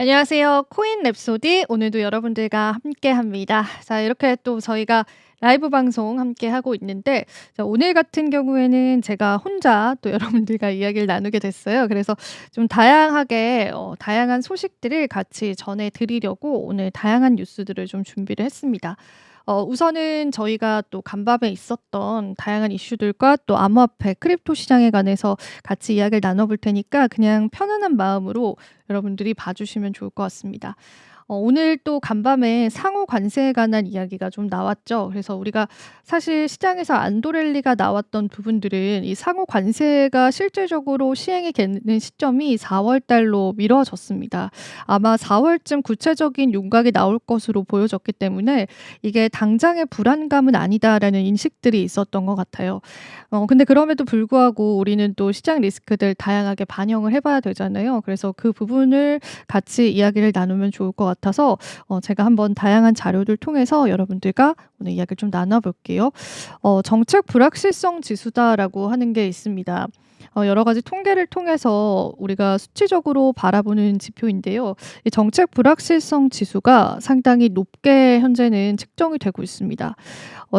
안녕하세요. 코인 랩소디 오늘도 여러분들과 함께합니다. 자, 이렇게 또 저희가 라이브 방송 함께하고 있는데 자, 오늘 같은 경우에는 제가 혼자 또 여러분들과 이야기를 나누게 됐어요. 그래서 좀 다양하게 다양한 소식들을 같이 전해 드리려고 오늘 다양한 뉴스들을 좀 준비를 했습니다. 우선은 저희가 또 간밤에 있었던 다양한 이슈들과 또 암호화폐, 크립토 시장에 관해서 같이 이야기를 나눠 볼 테니까 그냥 편안한 마음으로 여러분들이 봐주시면 좋을 것 같습니다. 오늘 또 간밤에 상호 관세에 관한 이야기가 좀 나왔죠. 그래서 우리가 사실 시장에서 안도랠리가 나왔던 부분들은 이 상호 관세가 실질적으로 시행이 되는 시점이 4월 달로 미뤄졌습니다. 아마 4월쯤 구체적인 윤곽이 나올 것으로 보여졌기 때문에 이게 당장의 불안감은 아니다라는 인식들이 있었던 것 같아요. 근데 그럼에도 불구하고 우리는 또 시장 리스크들 다양하게 반영을 해봐야 되잖아요. 그래서 그 부분을 같이 이야기를 나누면 좋을 것 같아서 제가 한번 다양한 자료를 통해서 여러분들과 오늘 이야기를 좀 나눠볼게요. 정책 불확실성 지수다라고 하는 게 있습니다. 여러 가지 통계를 통해서 우리가 수치적으로 바라보는 지표인데요. 이 정책 불확실성 지수가 상당히 높게 현재는 측정이 되고 있습니다.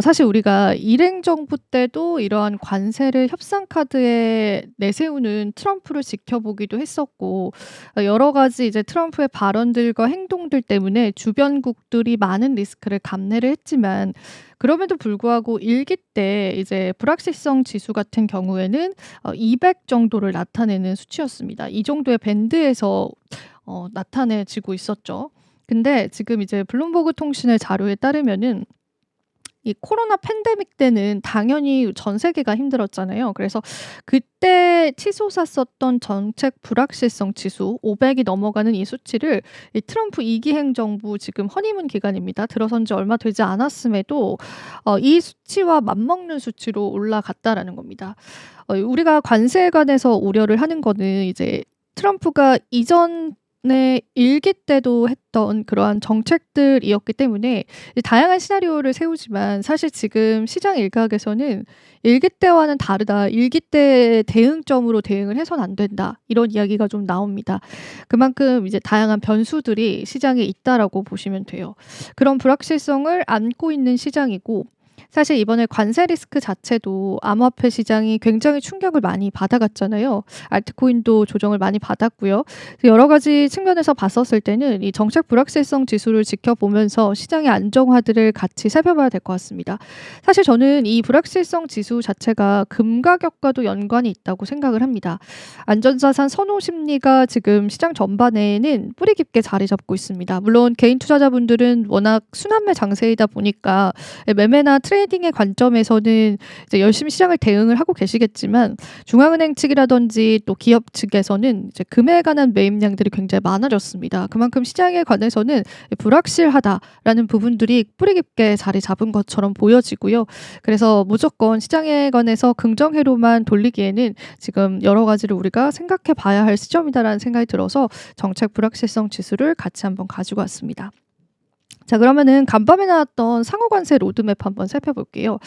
사실 우리가 일행 정부 때도 이러한 관세를 협상 카드에 내세우는 트럼프를 지켜보기도 했었고 여러 가지 이제 트럼프의 발언들과 행동들 때문에 주변국들이 많은 리스크를 감내를 했지만 그럼에도 불구하고 일기 때 이제 불확실성 지수 같은 경우에는 200 정도를 나타내는 수치였습니다. 이 정도의 밴드에서 나타내지고 있었죠. 근데 지금 이제 블룸버그 통신의 자료에 따르면은 이 코로나 팬데믹 때는 당연히 전 세계가 힘들었잖아요. 그래서 그때 치솟았었던 정책 불확실성 지수 500이 넘어가는 이 수치를 이 트럼프 2기 행정부 지금 허니문 기간입니다. 들어선 지 얼마 되지 않았음에도 이 수치와 맞먹는 수치로 올라갔다라는 겁니다. 우리가 관세에 관해서 우려를 하는 거는 이제 트럼프가 이전 일기 때도 했던 그러한 정책들이었기 때문에 다양한 시나리오를 세우지만 사실 지금 시장 일각에서는 일기 때와는 다르다. 일기 때 대응점으로 대응을 해서는 안 된다. 이런 이야기가 좀 나옵니다. 그만큼 이제 다양한 변수들이 시장에 있다라고 보시면 돼요. 그런 불확실성을 안고 있는 시장이고 사실 이번에 관세 리스크 자체도 암호화폐 시장이 굉장히 충격을 많이 받아갔잖아요. 알트코인도 조정을 많이 받았고요. 여러 가지 측면에서 봤었을 때는 이 정책 불확실성 지수를 지켜보면서 시장의 안정화들을 같이 살펴봐야 될 것 같습니다. 사실 저는 이 불확실성 지수 자체가 금 가격과도 연관이 있다고 생각을 합니다. 안전자산 선호 심리가 지금 시장 전반에는 뿌리 깊게 자리 잡고 있습니다. 물론 개인 투자자분들은 워낙 순환매 장세이다 보니까 매매나 트레이딩의 관점에서는 이제 열심히 시장을 대응을 하고 계시겠지만 중앙은행 측이라든지 또 기업 측에서는 이제 금에 관한 매입량들이 굉장히 많아졌습니다. 그만큼 시장에 관해서는 불확실하다라는 부분들이 뿌리 깊게 자리 잡은 것처럼 보여지고요. 그래서 무조건 시장에 관해서 긍정회로만 돌리기에는 지금 여러 가지를 우리가 생각해 봐야 할 시점이다라는 생각이 들어서 정책 불확실성 지수를 같이 한번 가지고 왔습니다. 자, 그러면은 간밤에 나왔던 상호관세 로드맵 한번 살펴볼게요.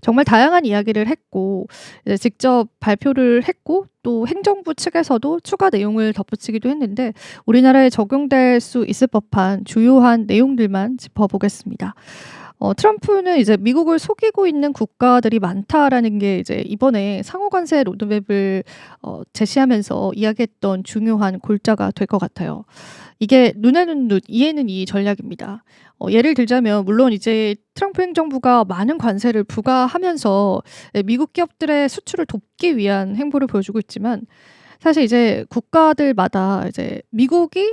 정말 다양한 이야기를 했고 이제 직접 발표를 했고 또 행정부 측에서도 추가 내용을 덧붙이기도 했는데 우리나라에 적용될 수 있을 법한 주요한 내용들만 짚어보겠습니다. 트럼프는 이제 미국을 속이고 있는 국가들이 많다라는 게 이제 이번에 상호관세 로드맵을 제시하면서 이야기했던 중요한 골자가 될 것 같아요. 이게 눈에는 눈, 이에는 이 전략입니다. 예를 들자면 물론 이제 트럼프 행정부가 많은 관세를 부과하면서 미국 기업들의 수출을 돕기 위한 행보를 보여주고 있지만 사실 이제 국가들마다 이제 미국이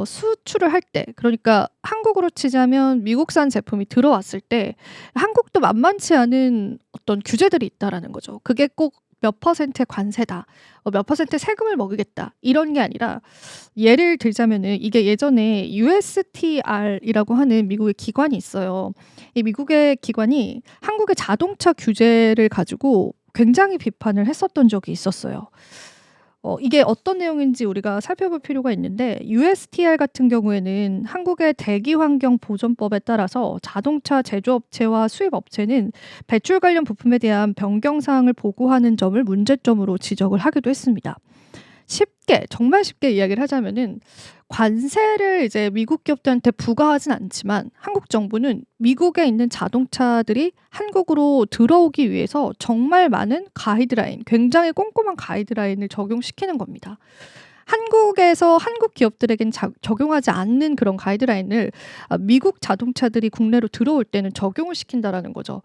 수출을 할 때 그러니까 한국으로 치자면 미국산 제품이 들어왔을 때 한국도 만만치 않은 어떤 규제들이 있다라는 거죠. 그게 꼭 몇 퍼센트의 관세다. 몇 퍼센트 세금을 먹이겠다. 이런 게 아니라 예를 들자면은 이게 예전에 USTR이라고 하는 미국의 기관이 있어요. 이 미국의 기관이 한국의 자동차 규제를 가지고 굉장히 비판을 했었던 적이 있었어요. 이게 어떤 내용인지 우리가 살펴볼 필요가 있는데 USTR 같은 경우에는 한국의 대기환경보전법에 따라서 자동차 제조업체와 수입업체는 배출 관련 부품에 대한 변경 사항을 보고하는 점을 문제점으로 지적을 하기도 했습니다. 쉽게 정말 쉽게 이야기를 하자면은 관세를 이제 미국 기업들한테 부과하진 않지만 한국 정부는 미국에 있는 자동차들이 한국으로 들어오기 위해서 정말 많은 가이드라인, 굉장히 꼼꼼한 가이드라인을 적용시키는 겁니다. 한국에서 한국 기업들에겐 적용하지 않는 그런 가이드라인을 미국 자동차들이 국내로 들어올 때는 적용을 시킨다라는 거죠.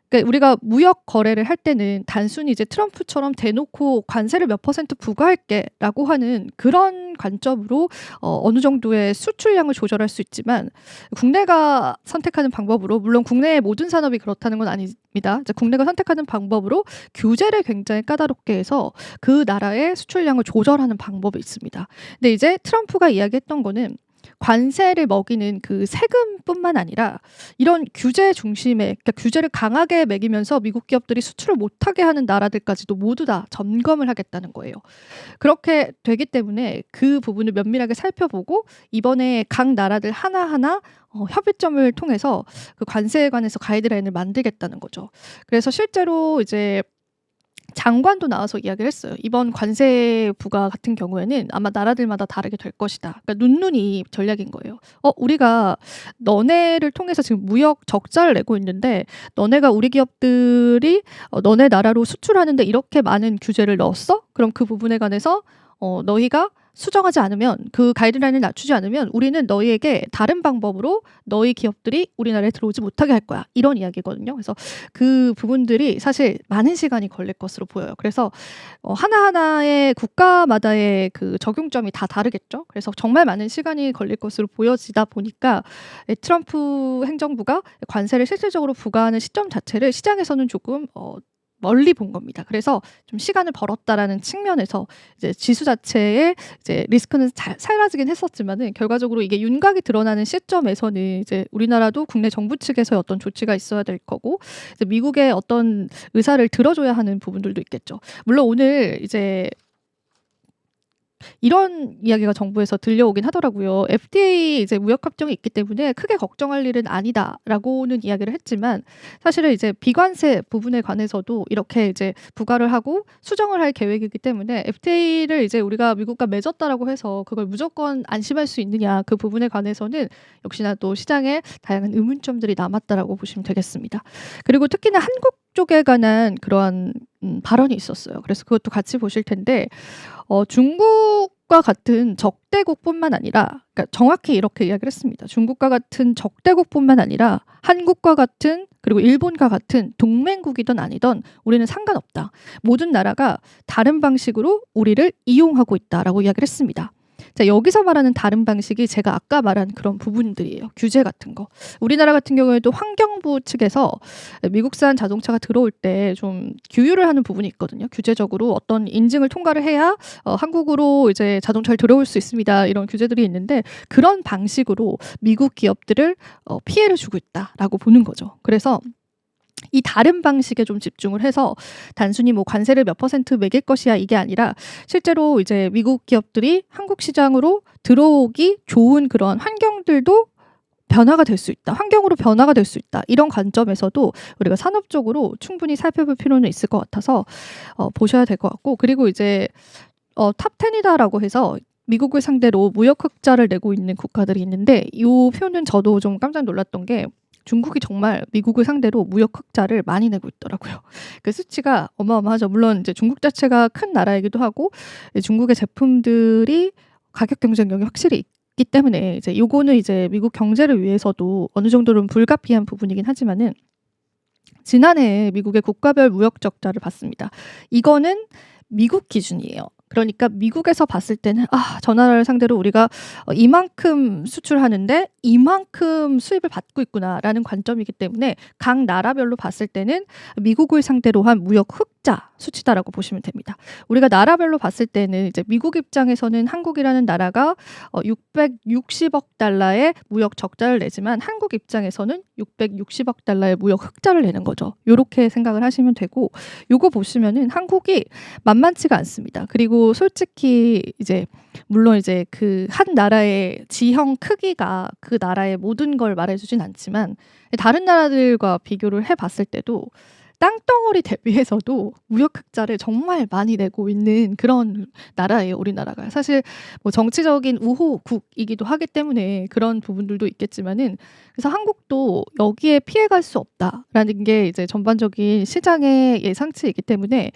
그러니까 우리가 무역 거래를 할 때는 단순히 이제 트럼프처럼 대놓고 관세를 몇 퍼센트 부과할게라고 하는 그런 관점으로 어느 정도의 수출량을 조절할 수 있지만 국내가 선택하는 방법으로, 물론 국내의 모든 산업이 그렇다는 건 아닙니다. 이제 국내가 선택하는 방법으로 규제를 굉장히 까다롭게 해서 그 나라의 수출량을 조절하는 방법이 있습니다. 근데 이제 트럼프가 이야기했던 거는 관세를 먹이는 그 세금뿐만 아니라 이런 규제 중심의, 그러니까 규제를 강하게 매기면서 미국 기업들이 수출을 못하게 하는 나라들까지도 모두 다 점검을 하겠다는 거예요. 그렇게 되기 때문에 그 부분을 면밀하게 살펴보고 이번에 각 나라들 하나하나 협의점을 통해서 그 관세에 관해서 가이드라인을 만들겠다는 거죠. 그래서 실제로 이제 장관도 나와서 이야기를 했어요. 이번 관세 부과 같은 경우에는 아마 나라들마다 다르게 될 것이다. 그러니까 눈눈이 전략인 거예요. 우리가 너네를 통해서 지금 무역 적자를 내고 있는데 너네가 우리 기업들이 너네 나라로 수출하는데 이렇게 많은 규제를 넣었어? 그럼 그 부분에 관해서 너희가 수정하지 않으면, 그 가이드라인을 낮추지 않으면 우리는 너희에게 다른 방법으로 너희 기업들이 우리나라에 들어오지 못하게 할 거야. 이런 이야기거든요. 그래서 그 부분들이 사실 많은 시간이 걸릴 것으로 보여요. 그래서 하나하나의 국가마다의 그 적용점이 다 다르겠죠. 그래서 정말 많은 시간이 걸릴 것으로 보여지다 보니까 트럼프 행정부가 관세를 실질적으로 부과하는 시점 자체를 시장에서는 조금 멀리 본 겁니다. 그래서 좀 시간을 벌었다라는 측면에서 이제 지수 자체의 이제 리스크는 사라지긴 했었지만은 결과적으로 이게 윤곽이 드러나는 시점에서는 이제 우리나라도 국내 정부 측에서의 어떤 조치가 있어야 될 거고, 이제 미국의 어떤 의사를 들어줘야 하는 부분들도 있겠죠. 물론 오늘 이제 이런 이야기가 정부에서 들려오긴 하더라고요. FDA 이제 무역 협정이 있기 때문에 크게 걱정할 일은 아니다라고는 이야기를 했지만, 사실은 이제 비관세 부분에 관해서도 이렇게 이제 부과를 하고 수정을 할 계획이기 때문에 FTA를 이제 우리가 미국과 맺었다라고 해서 그걸 무조건 안심할 수 있느냐, 그 부분에 관해서는 역시나 또 시장에 다양한 의문점들이 남았다라고 보시면 되겠습니다. 그리고 특히나 한국 쪽에 관한 그러한 발언이 있었어요. 그래서 그것도 같이 보실 텐데, 중국과 같은 적대국뿐만 아니라, 그러니까 정확히 이렇게 이야기를 했습니다. 중국과 같은 적대국뿐만 아니라 한국과 같은, 그리고 일본과 같은 동맹국이든 아니든 우리는 상관없다. 모든 나라가 다른 방식으로 우리를 이용하고 있다라고 이야기를 했습니다. 자, 여기서 말하는 다른 방식이 제가 아까 말한 그런 부분들이에요. 규제 같은 거. 우리나라 같은 경우에도 환경부 측에서 미국산 자동차가 들어올 때 좀 규율을 하는 부분이 있거든요. 규제적으로 어떤 인증을 통과를 해야 한국으로 이제 자동차를 들어올 수 있습니다. 이런 규제들이 있는데, 그런 방식으로 미국 기업들을 피해를 주고 있다라고 보는 거죠. 그래서 이 다른 방식에 좀 집중을 해서 단순히 뭐 관세를 몇 퍼센트 매길 것이야 이게 아니라 실제로 이제 미국 기업들이 한국 시장으로 들어오기 좋은 그런 환경들도 변화가 될 수 있다. 환경으로 변화가 될 수 있다. 이런 관점에서도 우리가 산업적으로 충분히 살펴볼 필요는 있을 것 같아서 보셔야 될 것 같고, 그리고 이제 탑 10이다라고 해서 미국을 상대로 무역 흑자를 내고 있는 국가들이 있는데, 이 표는 저도 좀 깜짝 놀랐던 게 중국이 정말 미국을 상대로 무역 흑자를 많이 내고 있더라고요. 그 수치가 어마어마하죠. 물론 이제 중국 자체가 큰 나라이기도 하고 중국의 제품들이 가격 경쟁력이 확실히 있기 때문에 이제 요거는 이제 미국 경제를 위해서도 어느 정도는 불가피한 부분이긴 하지만은, 지난해 미국의 국가별 무역 적자를 봤습니다. 이거는 미국 기준이에요. 그러니까 미국에서 봤을 때는 저 나라를 상대로 우리가 이만큼 수출하는데 이만큼 수입을 받고 있구나라는 관점이기 때문에 각 나라별로 봤을 때는 미국을 상대로 한 무역 흑자 수치다라고 보시면 됩니다. 우리가 나라별로 봤을 때는 이제 미국 입장에서는 한국이라는 나라가 660억 달러의 무역 적자를 내지만 한국 입장에서는 660억 달러의 무역 흑자를 내는 거죠. 이렇게 생각을 하시면 되고, 요거 보시면은 한국이 만만치가 않습니다. 그리고 솔직히 이제 물론 이제 그 한 나라의 지형 크기가 그 나라의 모든 걸 말해주진 않지만 다른 나라들과 비교를 해봤을 때도 땅덩어리 대비해서도 무역 흑자를 정말 많이 내고 있는 그런 나라예요, 우리나라가. 사실 뭐 정치적인 우호국이기도 하기 때문에 그런 부분들도 있겠지만은, 그래서 한국도 여기에 피해갈 수 없다라는 게 이제 전반적인 시장의 예상치이기 때문에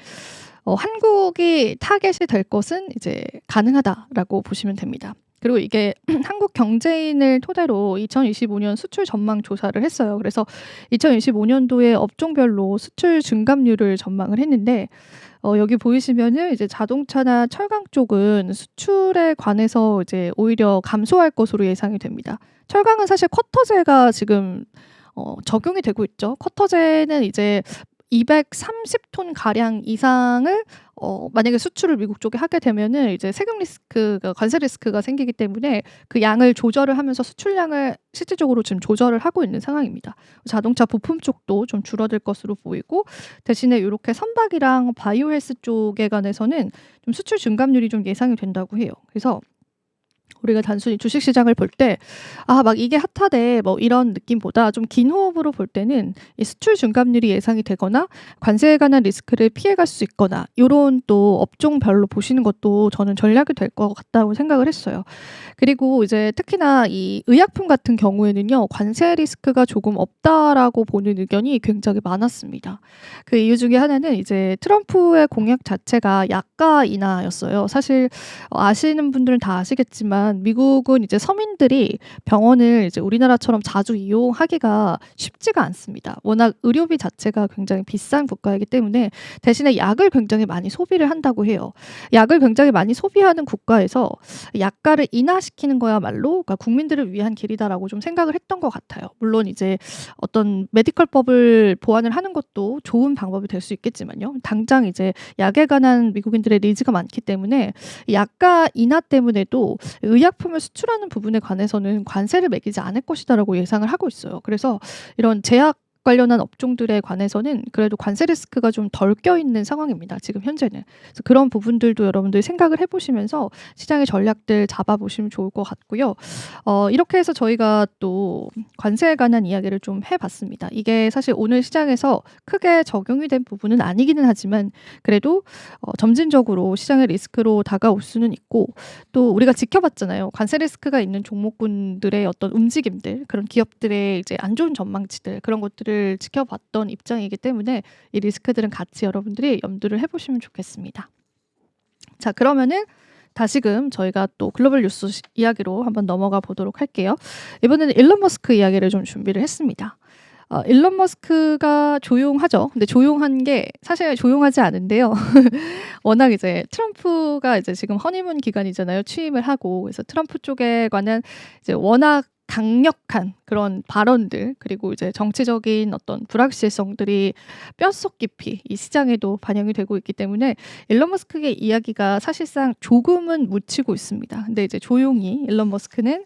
한국이 타겟이 될 것은 이제 가능하다라고 보시면 됩니다. 그리고 이게 한국 경제인을 토대로 2025년 수출 전망 조사를 했어요. 그래서 2025년도에 업종별로 수출 증감률을 전망을 했는데, 여기 보이시면은 이제 자동차나 철강 쪽은 수출에 관해서 이제 오히려 감소할 것으로 예상이 됩니다. 철강은 사실 쿼터제가 지금 적용이 되고 있죠. 쿼터제는 이제 230톤 가량 이상을 만약에 수출을 미국 쪽에 하게 되면은 이제 세금 리스크가, 관세 리스크가 생기기 때문에 그 양을 조절을 하면서 수출량을 실질적으로 지금 조절을 하고 있는 상황입니다. 자동차 부품 쪽도 좀 줄어들 것으로 보이고, 대신에 이렇게 선박이랑 바이오 헬스 쪽에 관해서는 좀 수출 증감률이 좀 예상이 된다고 해요. 그래서 우리가 단순히 주식시장을 볼 때 막 이게 핫하대 뭐 이런 느낌보다 좀 긴 호흡으로 볼 때는 이 수출 증감률이 예상이 되거나 관세에 관한 리스크를 피해갈 수 있거나 요런 또 업종별로 보시는 것도 저는 전략이 될 것 같다고 생각을 했어요. 그리고 이제 특히나 이 의약품 같은 경우에는요, 관세 리스크가 조금 없다라고 보는 의견이 굉장히 많았습니다. 그 이유 중에 하나는 이제 트럼프의 공약 자체가 약가 인하였어요. 사실 아시는 분들은 다 아시겠지만 미국은 이제 서민들이 병원을 이제 우리나라처럼 자주 이용하기가 쉽지가 않습니다. 워낙 의료비 자체가 굉장히 비싼 국가이기 때문에 대신에 약을 굉장히 많이 소비를 한다고 해요. 약을 굉장히 많이 소비하는 국가에서 약가를 인하시키는 거야말로 그러니까 국민들을 위한 길이다라고 좀 생각을 했던 것 같아요. 물론 이제 어떤 메디컬법을 보완을 하는 것도 좋은 방법이 될 수 있겠지만요. 당장 이제 약에 관한 미국인들의 니즈가 많기 때문에 약가 인하 때문에도 의약품을 수출하는 부분에 관해서는 관세를 매기지 않을 것이다라고 예상을 하고 있어요. 그래서 이런 제약 관련한 업종들에 관해서는 그래도 관세 리스크가 좀 덜 껴있는 상황입니다. 지금 현재는. 그래서 그런 부분들도 여러분들 생각을 해보시면서 시장의 전략들 잡아보시면 좋을 것 같고요. 이렇게 해서 저희가 또 관세에 관한 이야기를 좀 해봤습니다. 이게 사실 오늘 시장에서 크게 적용이 된 부분은 아니기는 하지만 그래도 점진적으로 시장의 리스크로 다가올 수는 있고, 또 우리가 지켜봤잖아요. 관세 리스크가 있는 종목군들의 어떤 움직임들, 그런 기업들의 이제 안 좋은 전망치들, 그런 것들을 지켜봤던 입장이기 때문에 이 리스크들은 같이 여러분들이 염두를 해보시면 좋겠습니다. 자, 그러면은 다시금 저희가 또 글로벌 뉴스 이야기로 한번 넘어가 보도록 할게요. 이번에는 일론 머스크 이야기를 좀 준비를 했습니다. 일론 머스크가 조용하죠. 근데 조용한 게 사실 조용하지 않은데요. 워낙 이제 트럼프가 이제 지금 허니문 기간이잖아요. 취임을 하고. 그래서 트럼프 쪽에 관한 이제 워낙 강력한 그런 발언들, 그리고 이제 정치적인 어떤 불확실성들이 뼛속 깊이 이 시장에도 반영이 되고 있기 때문에 일론 머스크의 이야기가 사실상 조금은 묻히고 있습니다. 근데 이제 조용히 일론 머스크는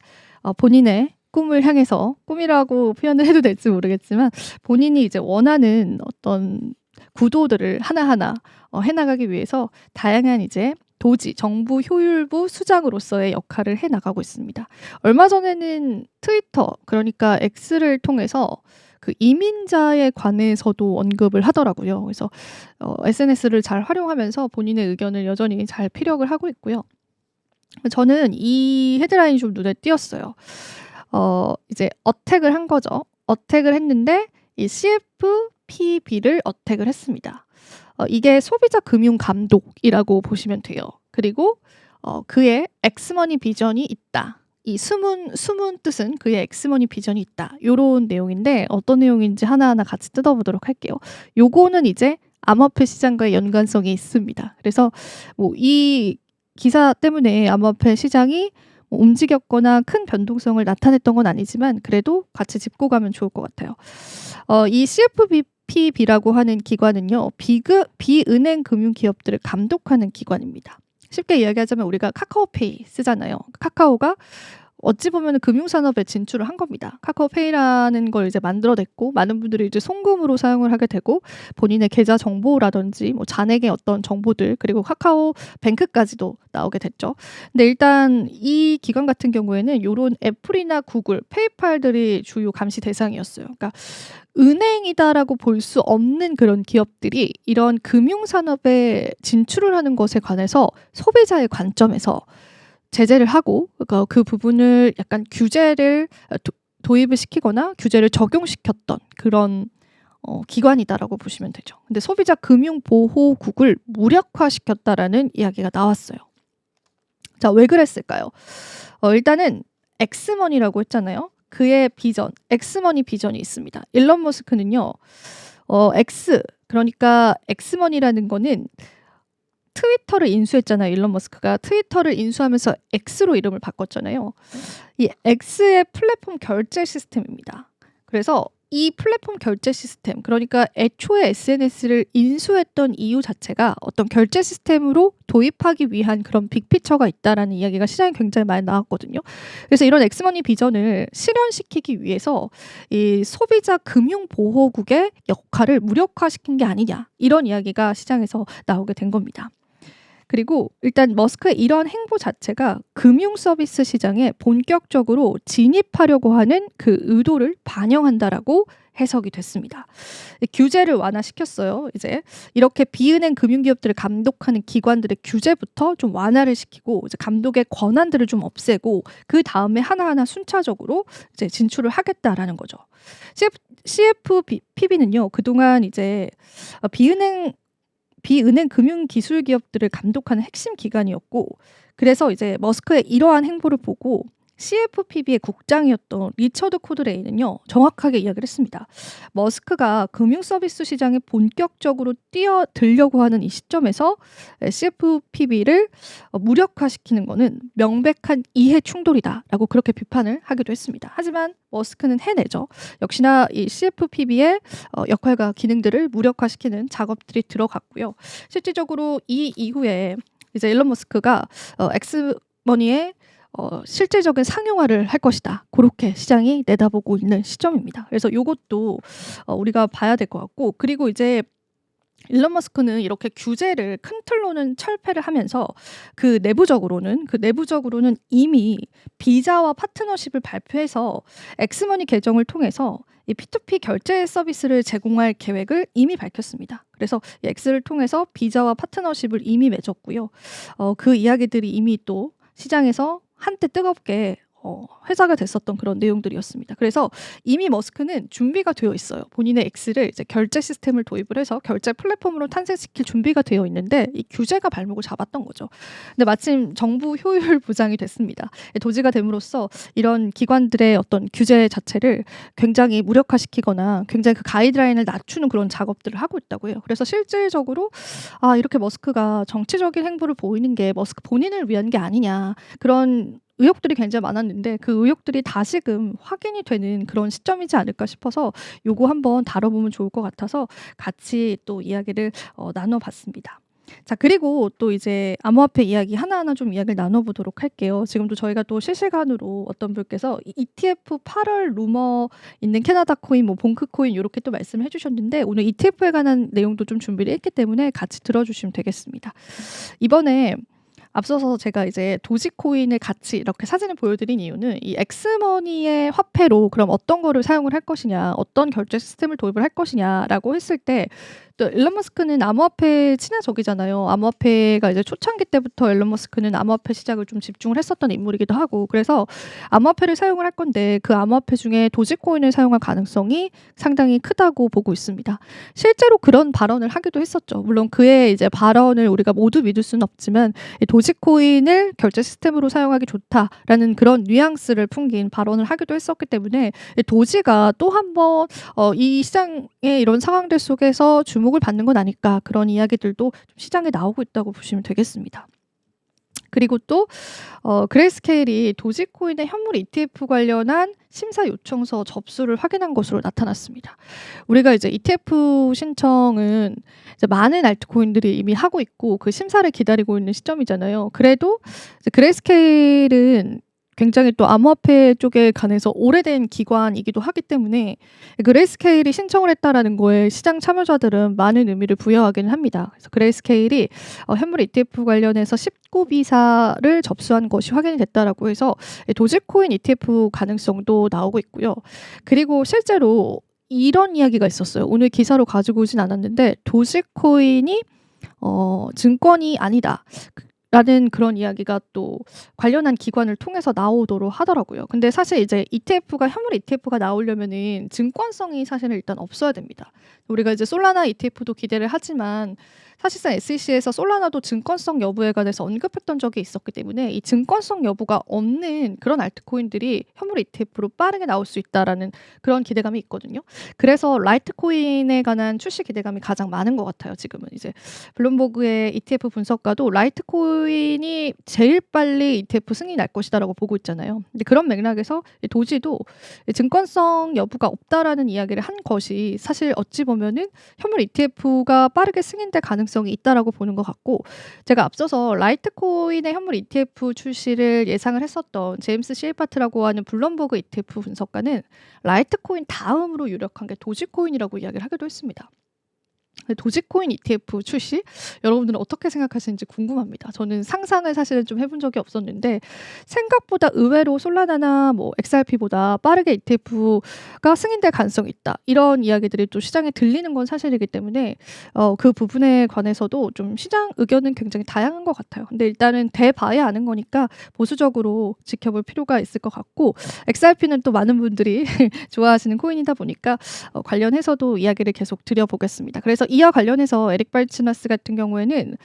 본인의 꿈을 향해서, 꿈이라고 표현을 해도 될지 모르겠지만 본인이 이제 원하는 어떤 구도들을 하나하나 해나가기 위해서 다양한 이제 도지, 정부 효율부 수장으로서의 역할을 해나가고 있습니다. 얼마 전에는 트위터, 그러니까 X를 통해서 그 이민자에 관해서도 언급을 하더라고요. 그래서 SNS를 잘 활용하면서 본인의 의견을 여전히 잘 피력을 하고 있고요. 저는 이 헤드라인이 좀 눈에 띄었어요. 이제 어택을 한 거죠. 어택을 했는데 이 CFPB를 어택을 했습니다. 이게 소비자 금융 감독이라고 보시면 돼요. 그리고 그의 엑스머니 비전이 있다. 이 숨은 뜻은 그의 엑스머니 비전이 있다. 요런 내용인데 어떤 내용인지 하나하나 같이 뜯어보도록 할게요. 요거는 이제 암호화폐 시장과의 연관성이 있습니다. 그래서 뭐 이 기사 때문에 암호화폐 시장이 움직였거나 큰 변동성을 나타냈던 건 아니지만 그래도 같이 짚고 가면 좋을 것 같아요. 이 CFPB라고 하는 기관은요, 비은행 금융 기업들을 감독하는 기관입니다. 쉽게 이야기하자면 우리가 카카오페이 쓰잖아요. 카카오가 어찌 보면은 금융산업에 진출을 한 겁니다. 카카오페이라는 걸 이제 만들어냈고 많은 분들이 이제 송금으로 사용을 하게 되고 본인의 계좌 정보라든지 뭐 잔액의 어떤 정보들 그리고 카카오뱅크까지도 나오게 됐죠. 근데 일단 이 기관 같은 경우에는 요런 애플이나 구글, 페이팔들이 주요 감시 대상이었어요. 그러니까 은행이다라고 볼 수 없는 그런 기업들이 이런 금융산업에 진출을 하는 것에 관해서 소비자의 관점에서 제재를 하고 그러니까 그 부분을 약간 규제를 도입을 시키거나 규제를 적용시켰던 그런 기관이다라고 보시면 되죠. 근데 소비자 금융 보호국을 무력화시켰다라는 이야기가 나왔어요. 자, 왜 그랬을까요? 일단은 엑스머니라고 했잖아요. 그의 비전, 엑스머니 비전이 있습니다. 일론 머스크는요. 그러니까 엑스머니라는 거는 트위터를 인수했잖아요. 일론 머스크가 트위터를 인수하면서 X로 이름을 바꿨잖아요. 이 X의 플랫폼 결제 시스템입니다. 그래서 이 플랫폼 결제 시스템, 그러니까 애초에 SNS를 인수했던 이유 자체가 어떤 결제 시스템으로 도입하기 위한 그런 빅피처가 있다라는 이야기가 시장에 굉장히 많이 나왔거든요. 그래서 이런 엑스머니 비전을 실현시키기 위해서 이 소비자 금융보호국의 역할을 무력화시킨 게 아니냐, 이런 이야기가 시장에서 나오게 된 겁니다. 그리고 일단 머스크의 이런 행보 자체가 금융 서비스 시장에 본격적으로 진입하려고 하는 그 의도를 반영한다라고 해석이 됐습니다. 규제를 완화시켰어요. 이제 이렇게 비은행 금융기업들을 감독하는 기관들의 규제부터 좀 완화를 시키고 이제 감독의 권한들을 좀 없애고 그 다음에 하나하나 순차적으로 이제 진출을 하겠다라는 거죠. CFPB는요 그동안 이제 비은행 금융 기술 기업들을 감독하는 핵심 기관이었고, 그래서 이제 머스크의 이러한 행보를 보고 CFPB의 국장이었던 리처드 코드레이는요 정확하게 이야기를 했습니다. 머스크가 금융 서비스 시장에 본격적으로 뛰어들려고 하는 이 시점에서 CFPB를 무력화시키는 것은 명백한 이해 충돌이다라고 그렇게 비판을 하기도 했습니다. 하지만 머스크는 해내죠. 역시나 이 CFPB의 역할과 기능들을 무력화시키는 작업들이 들어갔고요. 실질적으로 이 이후에 이제 일론 머스크가 엑스머니의 실질적인 상용화를 할 것이다. 그렇게 시장이 내다보고 있는 시점입니다. 그래서 이것도 우리가 봐야 될 것 같고, 그리고 이제 일론 머스크는 이렇게 규제를 큰 틀로는 철폐를 하면서 그 내부적으로는 이미 비자와 파트너십을 발표해서 엑스머니 계정을 통해서 이 P2P 결제 서비스를 제공할 계획을 이미 밝혔습니다. 그래서 이 X를 통해서 비자와 파트너십을 이미 맺었고요. 그 이야기들이 이미 또 시장에서 한때 뜨겁게 회자가 됐었던 그런 내용들이었습니다. 그래서 이미 머스크는 준비가 되어 있어요. 본인의 X를 이제 결제 시스템을 도입을 해서 결제 플랫폼으로 탄생시킬 준비가 되어 있는데 이 규제가 발목을 잡았던 거죠. 근데 마침 정부 효율 보장이 됐습니다. 도지가 됨으로써 이런 기관들의 어떤 규제 자체를 굉장히 무력화시키거나 굉장히 그 가이드라인을 낮추는 그런 작업들을 하고 있다고 해요. 그래서 실질적으로 이렇게 머스크가 정치적인 행보를 보이는 게 머스크 본인을 위한 게 아니냐, 그런 의혹들이 굉장히 많았는데 그 의혹들이 다시금 확인이 되는 그런 시점이지 않을까 싶어서 요거 한번 다뤄보면 좋을 것 같아서 같이 또 이야기를 나눠봤습니다. 자, 그리고 또 이제 암호화폐 이야기 하나하나 좀 이야기를 나눠보도록 할게요. 지금도 저희가 또 실시간으로 어떤 분께서 ETF 8월 루머 있는 캐나다 코인, 뭐 봉크 코인 이렇게 또 말씀을 해주셨는데 오늘 ETF에 관한 내용도 좀 준비를 했기 때문에 같이 들어주시면 되겠습니다. 이번에 앞서서 제가 이제 도지코인을 같이 이렇게 사진을 보여드린 이유는 이 엑스머니의 화폐로 그럼 어떤 거를 사용을 할 것이냐, 어떤 결제 시스템을 도입을 할 것이냐라고 했을 때 또 일론 머스크는 암호화폐 친화적이잖아요. 암호화폐가 이제 초창기 때부터 일론 머스크는 암호화폐 시작을 좀 집중을 했었던 인물이기도 하고, 그래서 암호화폐를 사용을 할 건데 그 암호화폐 중에 도지코인을 사용할 가능성이 상당히 크다고 보고 있습니다. 실제로 그런 발언을 하기도 했었죠. 물론 그의 이제 발언을 우리가 모두 믿을 수는 없지만 도지코인을 결제 시스템으로 사용하기 좋다라는 그런 뉘앙스를 풍긴 발언을 하기도 했었기 때문에 도지가 또 한 번 이 시장의 이런 상황들 속에서 주목을 받는 건 아닐까, 그런 이야기들도 시장에 나오고 있다고 보시면 되겠습니다. 그리고 또 그레이스케일이 도지코인의 현물 ETF 관련한 심사 요청서 접수를 확인한 것으로 나타났습니다. 우리가 이제 ETF 신청은 이제 많은 알트코인들이 이미 하고 있고 그 심사를 기다리고 있는 시점이잖아요. 그래도 이제 그레이스케일은 굉장히 또 암호화폐 쪽에 관해서 오래된 기관이기도 하기 때문에 그레이스케일이 신청을 했다라는 거에 시장 참여자들은 많은 의미를 부여하기는 합니다. 그래서 그레이스케일이 현물 ETF 관련해서 19비사를 접수한 것이 확인이 됐다라고 해서 도지코인 ETF 가능성도 나오고 있고요. 그리고 실제로 이런 이야기가 있었어요. 오늘 기사로 가지고 오진 않았는데 도지코인이 증권이 아니다. 라는 그런 이야기가 또 관련한 기관을 통해서 나오도록 하더라고요. 근데 사실 이제 ETF가 현물 ETF가 나오려면은 증권성이 사실은 일단 없어야 됩니다. 우리가 이제 솔라나 ETF도 기대를 하지만 사실상 SEC에서 솔라나도 증권성 여부에 관해서 언급했던 적이 있었기 때문에 이 증권성 여부가 없는 그런 알트코인들이 현물 ETF로 빠르게 나올 수 있다라는 그런 기대감이 있거든요. 그래서 라이트코인에 관한 출시 기대감이 가장 많은 것 같아요. 지금은 이제 블룸버그의 ETF 분석가도 라이트코인이 제일 빨리 ETF 승인이 날 것이다라고 보고 있잖아요. 근데 그런 맥락에서 도지도 증권성 여부가 없다라는 이야기를 한 것이 사실 어찌 보면은 현물 ETF가 빠르게 승인될 가능성이 있다라고 보는 것 같고, 제가 앞서서 라이트코인의 현물 ETF 출시를 예상을 했었던 제임스 실바트라고 하는 블룸버그 ETF 분석가는 라이트코인 다음으로 유력한 게 도지코인이라고 이야기를 하기도 했습니다. 도지코인 ETF 출시? 여러분들은 어떻게 생각하시는지 궁금합니다. 저는 상상을 사실은 좀 해본 적이 없었는데 생각보다 의외로 솔라나나 뭐 XRP보다 빠르게 ETF가 승인될 가능성이 있다. 이런 이야기들이 또 시장에 들리는 건 사실이기 때문에 그 부분에 관해서도 좀 시장 의견은 굉장히 다양한 것 같아요. 근데 일단은 대봐야 아는 거니까 보수적으로 지켜볼 필요가 있을 것 같고, XRP는 또 많은 분들이 좋아하시는 코인이다 보니까 관련해서도 이야기를 계속 드려보겠습니다. 그래서 이와 관련해서 에릭 발츠나스 같은 경우에는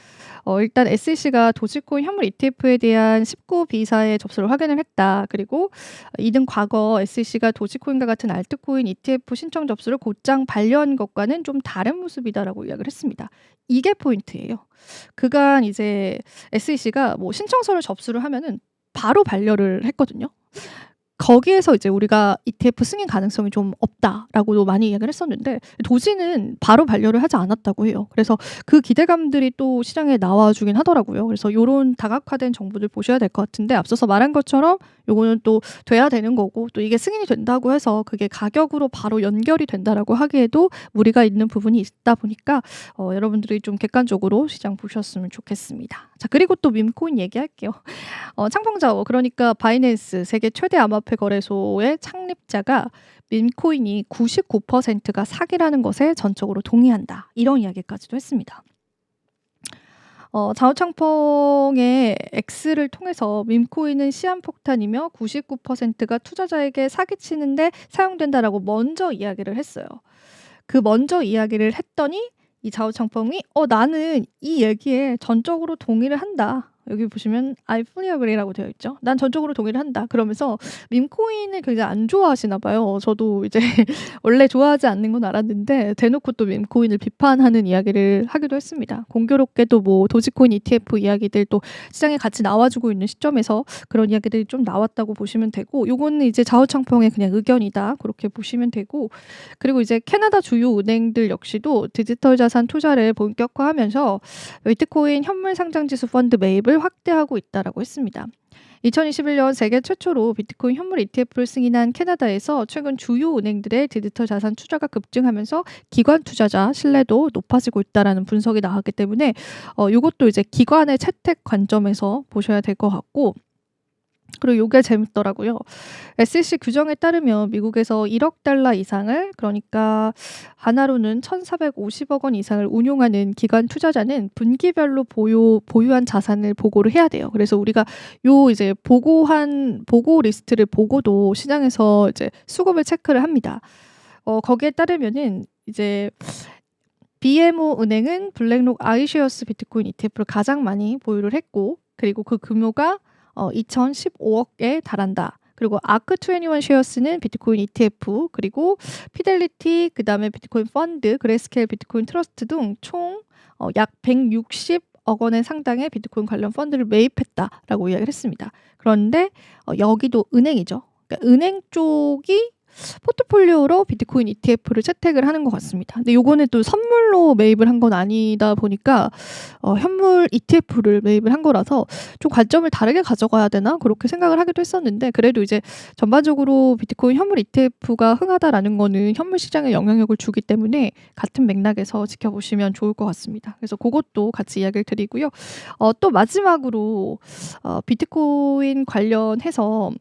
일단 SEC가 도지코인 현물 ETF에 대한 19비사의 접수를 확인을 했다. 그리고 이등 과거 SEC가 도지코인과 같은 알트코인 ETF 신청 접수를 곧장 반려한 것과는 좀 다른 모습이다라고 이야기를 했습니다. 이게 포인트예요. 그간 이제 SEC가 뭐 신청서를 접수를 하면은 바로 반려를 했거든요. 거기에서 이제 우리가 ETF 승인 가능성이 좀 없다라고도 많이 이야기를 했었는데 도지는 바로 반려를 하지 않았다고 해요. 그래서 그 기대감들이 또 시장에 나와주긴 하더라고요. 그래서 요런 다각화된 정보들 보셔야 될 것 같은데, 앞서서 말한 것처럼 요거는 또 돼야 되는 거고, 또 이게 승인이 된다고 해서 그게 가격으로 바로 연결이 된다라고 하기에도 무리가 있는 부분이 있다 보니까 여러분들이 좀 객관적으로 시장 보셨으면 좋겠습니다. 자, 그리고 또 밈코인 얘기할게요. 창펑자오, 그러니까 바이낸스 세계 최대 암호화폐 거래소의 창립자가 밈코인이 99%가 사기라는 것에 전적으로 동의한다. 이런 이야기까지도 했습니다. 자오창펑의 X를 통해서 밈코인은 시한폭탄이며 99%가 투자자에게 사기치는데 사용된다라고 먼저 이야기를 했어요. 그 먼저 이야기를 했더니 이 자오창펑이 나는 이 얘기에 전적으로 동의를 한다. 여기 보시면 I fully agree라고 되어 있죠. 난 전적으로 동의를 한다. 그러면서 밈코인을 굉장히 안 좋아하시나 봐요. 저도 이제 원래 좋아하지 않는 건 알았는데 대놓고 또 밈코인을 비판하는 이야기를 하기도 했습니다. 공교롭게도 뭐 도지코인 ETF 이야기들 또 시장에 같이 나와주고 있는 시점에서 그런 이야기들이 좀 나왔다고 보시면 되고, 요거는 이제 자오창펑의 그냥 의견이다. 그렇게 보시면 되고, 그리고 이제 캐나다 주요 은행들 역시도 디지털 자산 투자를 본격화하면서 비트코인 현물 상장지수 펀드 매입을 확대하고 있다라고 했습니다. 2021년 세계 최초로 비트코인 현물 ETF를 승인한 캐나다에서 최근 주요 은행들의 디지털 자산 투자가 급증하면서 기관 투자자 신뢰도 높아지고 있다라는 분석이 나왔기 때문에 이것도 이제 기관의 채택 관점에서 보셔야 될 것 같고, 그리고 이게 재밌더라고요. SEC 규정에 따르면 미국에서 1억 달러 이상을, 그러니까 하나로는 1,450억 원 이상을 운용하는 기관 투자자는 분기별로 보유한 자산을 보고를 해야 돼요. 그래서 우리가 요 이제 보고 리스트를 보고도 시장에서 이제 수급을 체크를 합니다. 거기에 따르면은 이제 BMO 은행은 블랙록 아이쉐어스 비트코인 ETF를 가장 많이 보유를 했고, 그리고 그 규모가 2015억에 달한다. 그리고 아크21 쉐어스는 비트코인 ETF, 그리고 피델리티, 그 다음에 비트코인 펀드, 그레스케일 비트코인 트러스트 등 총 약 160억 원의 상당의 비트코인 관련 펀드를 매입했다라고 이야기를 했습니다. 그런데 여기도 은행이죠. 그러니까 은행 쪽이 포트폴리오로 비트코인 ETF를 채택을 하는 것 같습니다. 근데 요거는 또 선물로 매입을 한 건 아니다 보니까 현물 ETF를 매입을 한 거라서 좀 관점을 다르게 가져가야 되나 그렇게 생각을 하기도 했었는데, 그래도 이제 전반적으로 비트코인 현물 ETF가 흥하다라는 거는 현물 시장에 영향력을 주기 때문에 같은 맥락에서 지켜보시면 좋을 것 같습니다. 그래서 그것도 같이 이야기를 드리고요. 또 마지막으로 비트코인 관련해서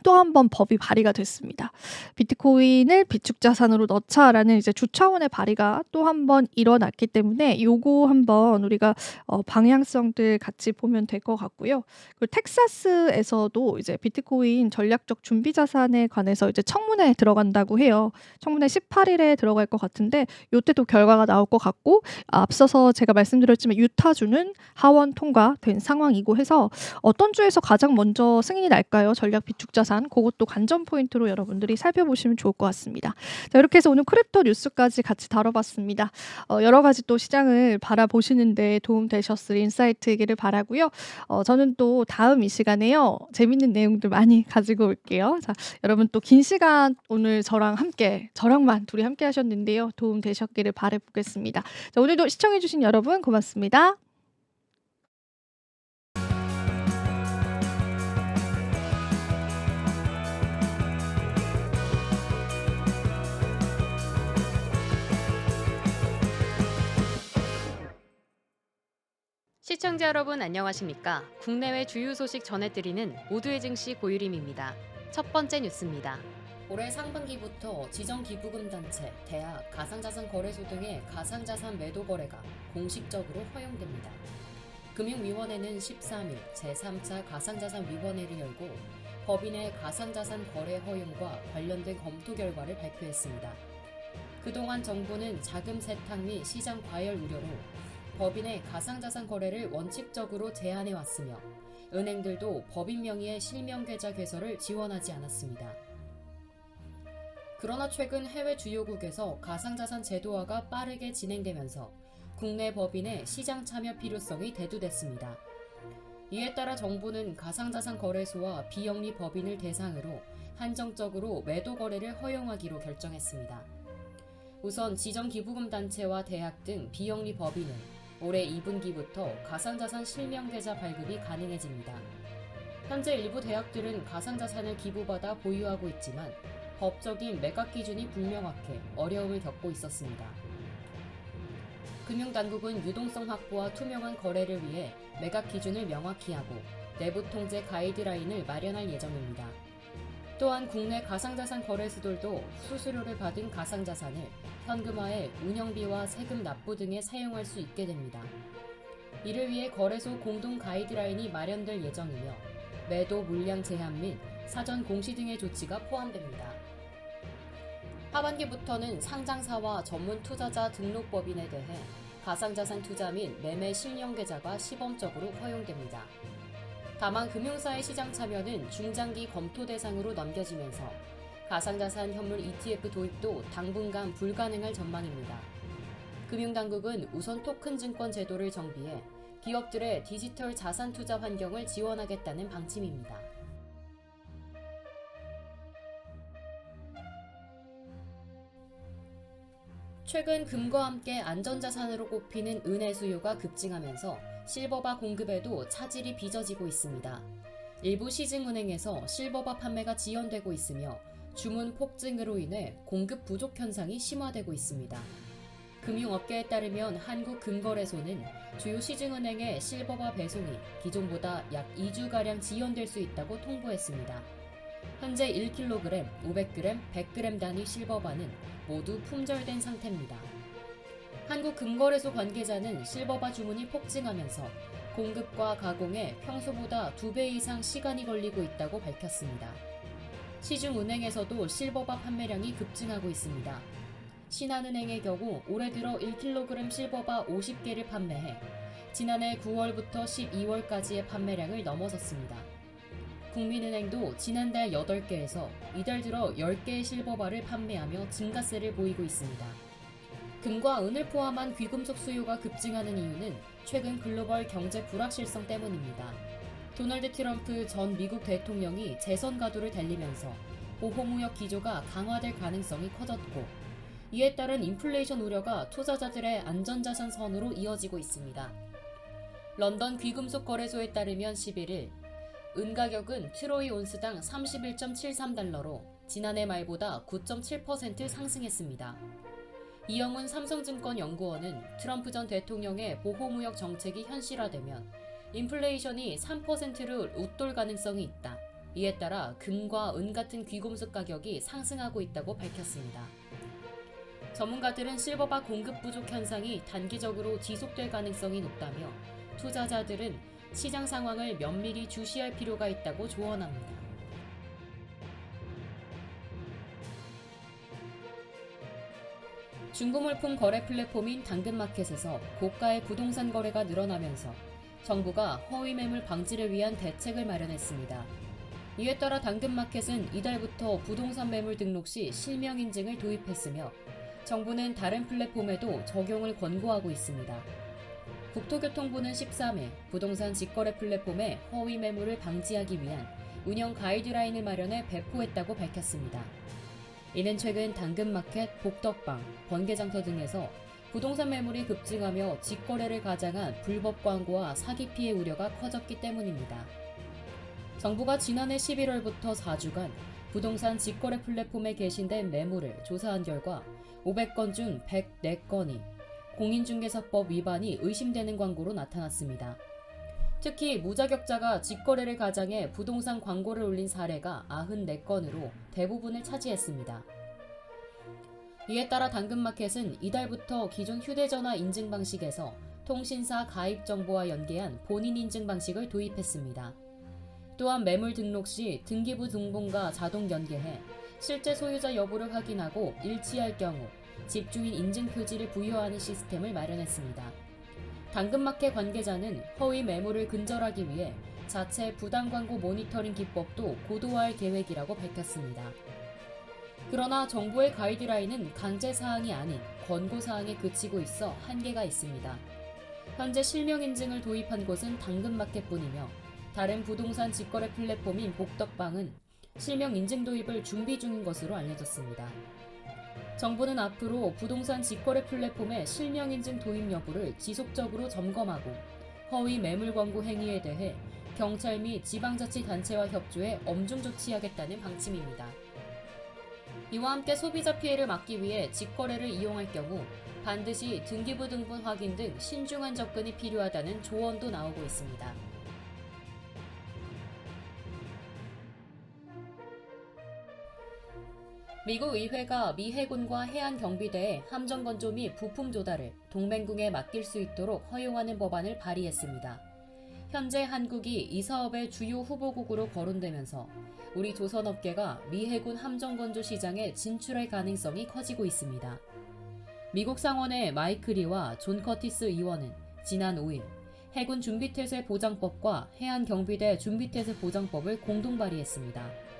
또 한 번 법이 발의가 됐습니다. 비트코인을 비축자산으로 넣자라는 이제 주 차원의 발의가 또 한 번 일어났기 때문에 요거 한번 우리가 방향성들 같이 보면 될 것 같고요. 그리고 텍사스에서도 이제 비트코인 전략적 준비 자산에 관해서 이제 청문회에 들어간다고 해요. 청문회 18일에 들어갈 것 같은데 요때도 결과가 나올 것 같고, 앞서서 제가 말씀드렸지만 유타주는 하원 통과된 상황이고 해서 어떤 주에서 가장 먼저 승인이 날까요? 전략 비축자산, 그것도 관전 포인트로 여러분들이 살펴보시면 좋을 것 같습니다. 자, 이렇게 해서 오늘 크립토 뉴스까지 같이 다뤄봤습니다. 여러 가지 또 시장을 바라보시는데 도움 되셨을 인사이트이기를 바라고요. 저는 또 다음 이 시간에요, 재밌는 내용들 많이 가지고 올게요. 자, 여러분 또 긴 시간 오늘 저랑만 둘이 함께 하셨는데요, 도움 되셨기를 바라보겠습니다. 자, 오늘도 시청해주신 여러분 고맙습니다. 시청자 여러분 안녕하십니까? 국내외 주요 소식 전해드리는 모두의 증시 고유림입니다. 첫 번째 뉴스입니다. 올해 상반기부터 지정기부금 단체, 대학, 가상자산 거래소 등의 가상자산 매도 거래가 공식적으로 허용됩니다. 금융위원회는 13일 제3차 가상자산위원회를 열고 법인의 가상자산 거래 허용과 관련된 검토 결과를 발표했습니다. 그동안 정부는 자금 세탁 및 시장 과열 우려로 법인의 가상자산 거래를 원칙적으로 제한해왔으며 은행들도 법인 명의의 실명계좌 개설을 지원하지 않았습니다. 그러나 최근 해외 주요국에서 가상자산 제도화가 빠르게 진행되면서 국내 법인의 시장 참여 필요성이 대두됐습니다. 이에 따라 정부는 가상자산 거래소와 비영리 법인을 대상으로 한정적으로 매도 거래를 허용하기로 결정했습니다. 우선 지정기부금 단체와 대학 등 비영리 법인은 올해 2분기부터 가상자산 실명계좌 발급이 가능해집니다. 현재 일부 대학들은 가상자산을 기부받아 보유하고 있지만 법적인 매각 기준이 불명확해 어려움을 겪고 있었습니다. 금융당국은 유동성 확보와 투명한 거래를 위해 매각 기준을 명확히 하고 내부 통제 가이드라인을 마련할 예정입니다. 또한 국내 가상자산 거래소들도 수수료를 받은 가상자산을 현금화해 운영비와 세금 납부 등에 사용할 수 있게 됩니다. 이를 위해 거래소 공동 가이드라인이 마련될 예정이며 매도 물량 제한 및 사전 공시 등의 조치가 포함됩니다. 하반기부터는 상장사와 전문 투자자 등록법인에 대해 가상자산 투자 및 매매 실명계좌가 시범적으로 허용됩니다. 다만 금융사의 시장 참여는 중장기 검토 대상으로 넘겨지면서 가상자산 현물 ETF 도입도 당분간 불가능할 전망입니다. 금융당국은 우선 토큰 증권 제도를 정비해 기업들의 디지털 자산 투자 환경을 지원하겠다는 방침입니다. 최근 금과 함께 안전자산으로 꼽히는 은의 수요가 급증하면서 실버바 공급에도 차질이 빚어지고 있습니다. 일부 시중은행에서 실버바 판매가 지연되고 있으며 주문 폭증으로 인해 공급 부족 현상이 심화되고 있습니다. 금융업계에 따르면 한국금거래소는 주요 시중은행의 실버바 배송이 기존보다 약 2주가량 지연될 수 있다고 통보했습니다. 현재 1kg, 500g, 100g 단위 실버바는 모두 품절된 상태입니다. 한국금거래소 관계자는 실버바 주문이 폭증하면서 공급과 가공에 평소보다 2배 이상 시간이 걸리고 있다고 밝혔습니다. 시중은행에서도 실버바 판매량이 급증하고 있습니다. 신한은행의 경우 올해 들어 1kg 실버바 50개를 판매해 지난해 9월부터 12월까지의 판매량을 넘어섰습니다. 국민은행도 지난달 8개에서 이달 들어 10개의 실버바를 판매하며 증가세를 보이고 있습니다. 금과 은을 포함한 귀금속 수요가 급증하는 이유는 최근 글로벌 경제 불확실성 때문입니다. 도널드 트럼프 전 미국 대통령이 재선 가도를 달리면서 보호무역 기조가 강화될 가능성이 커졌고, 이에 따른 인플레이션 우려가 투자자들의 안전자산 선으로 이어지고 있습니다. 런던 귀금속 거래소에 따르면 11일 은 가격은 트로이 온스당 31.73달러로 지난해 말보다 9.7% 상승했습니다. 이영훈 삼성증권 연구원은 트럼프 전 대통령의 보호무역 정책이 현실화되면 인플레이션이 3%를 웃돌 가능성이 있다. 이에 따라 금과 은 같은 귀금속 가격이 상승하고 있다고 밝혔습니다. 전문가들은 실버바 공급 부족 현상이 단기적으로 지속될 가능성이 높다며 투자자들은 시장 상황을 면밀히 주시할 필요가 있다고 조언합니다. 중고물품 거래 플랫폼인 당근마켓에서 고가의 부동산 거래가 늘어나면서 정부가 허위 매물 방지를 위한 대책을 마련했습니다. 이에 따라 당근마켓은 이달부터 부동산 매물 등록 시 실명 인증을 도입했으며 정부는 다른 플랫폼에도 적용을 권고하고 있습니다. 국토교통부는 13일 부동산 직거래 플랫폼의 허위 매물을 방지하기 위한 운영 가이드라인을 마련해 배포했다고 밝혔습니다. 이는 최근 당근마켓, 복덕방, 번개장터 등에서 부동산 매물이 급증하며 직거래를 가장한 불법 광고와 사기 피해 우려가 커졌기 때문입니다. 정부가 지난해 11월부터 4주간 부동산 직거래 플랫폼에 게시된 매물을 조사한 결과 500건 중 104건이 공인중개사법 위반이 의심되는 광고로 나타났습니다. 특히 무자격자가 직거래를 가장해 부동산 광고를 올린 사례가 94건으로 대부분을 차지했습니다. 이에 따라 당근마켓은 이달부터 기존 휴대전화 인증 방식에서 통신사 가입 정보와 연계한 본인 인증 방식을 도입했습니다. 또한 매물 등록 시 등기부 등본과 자동 연계해 실제 소유자 여부를 확인하고 일치할 경우 집주인 인증 표지를 부여하는 시스템을 마련했습니다. 당근마켓 관계자는 허위 매물을 근절하기 위해 자체 부당 광고 모니터링 기법도 고도화할 계획이라고 밝혔습니다. 그러나 정부의 가이드라인은 강제 사항이 아닌 권고 사항에 그치고 있어 한계가 있습니다. 현재 실명 인증을 도입한 곳은 당근마켓뿐이며 다른 부동산 직거래 플랫폼인 복덕방은 실명 인증 도입을 준비 중인 것으로 알려졌습니다. 정부는 앞으로 부동산 직거래 플랫폼의 실명 인증 도입 여부를 지속적으로 점검하고 허위 매물 광고 행위에 대해 경찰 및 지방자치단체와 협조해 엄중 조치하겠다는 방침입니다. 이와 함께 소비자 피해를 막기 위해 직거래를 이용할 경우 반드시 등기부 등본 확인 등 신중한 접근이 필요하다는 조언도 나오고 있습니다. 미국 의회가 미 해군과 해안경비대의 함정건조 및 부품 조달을 동맹국에 맡길 수 있도록 허용하는 법안을 발의했습니다. 현재 한국이 이 사업의 주요 후보국으로 거론되면서 우리 조선업계가 미 해군 함정건조 시장에 진출할 가능성이 커지고 있습니다. 미국 상원의 마이크 리와 존 커티스 의원은 지난 5일 해군 준비태세 보장법과 해안경비대 준비태세 보장법을 공동 발의했습니다.